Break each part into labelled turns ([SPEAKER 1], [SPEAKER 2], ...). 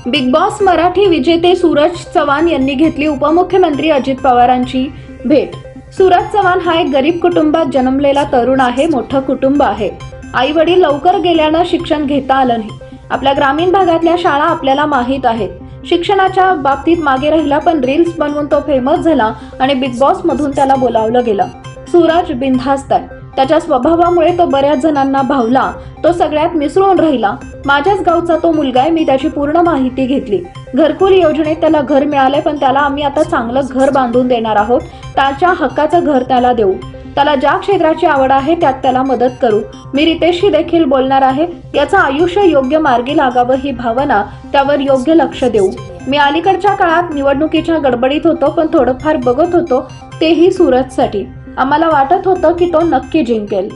[SPEAKER 1] Big boss Marathi विजेते सूरज चव्हाण यांनी घेतली उपमुख्यमंत्री अजित पवारांची भेट। सूरज चव्हाण हा एक गरीब कुटुंबात जन्मलेला तरुण आहे। मोठं कुटुंब आहे। आई वडील लवकर गेल्यानं शिक्षण घेता आलं नाही। आपल्या ग्रामीण भागातल्या शाळा आपल्याला माहीत आहेत। शिक्षणाच्या बाबतीत मागे राहिला, पण रील्स बनवून तो फेमस झाला आणि बिग बॉस मधून त्याला बोलावलं गेलं। सूरज बिनधास्त आहे। त्याच्या स्वभावामुळे तो बऱ्याच जणांना भावला। तो सगळ्यात मिसळून राहिला। माझ्याच गावचा तो मुलगा आहे। मी त्याची पूर्ण माहिती घेतली। घरकुल योजनेत त्याला घर मिळाले, पण त्याला आम्ही आता चांगलं घर बांधून देणार आहोत। त्याच्या हक्काचं घर त्याला देऊ। त्याला ज्या क्षेत्राची आवड आहे त्यात त्याला मदत करू। मी रितेशशी देखील बोलणार आहे। याचं आयुष्य योग्य मार्गी लागावं ही भावना, त्यावर योग्य लक्ष देऊ। मी अलीकडच्या काळात निवडणुकीच्या गडबडीत होतो, पण थोडंफार बघत होतो, तेही सूरजसाठी। आम्हाला वाटत होतं की तो नक्की जिंकेल।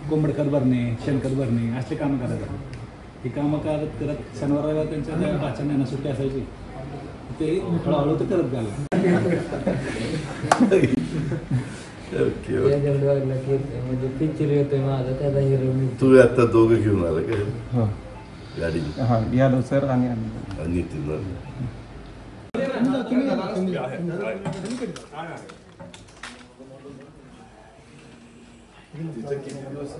[SPEAKER 2] कोंबडखत भरणे, शेणखत भरणे असले कामं करायचं। ही कामं करत शनिवाराला त्यांच्या बाच्यांना सुट्टी असायची, ते हळूहळू ते करत गेलं।
[SPEAKER 3] तू आता दोघं घेऊन आला का गाडी?
[SPEAKER 4] यादव सर आणि
[SPEAKER 3] नितीन तिचं किती दिवस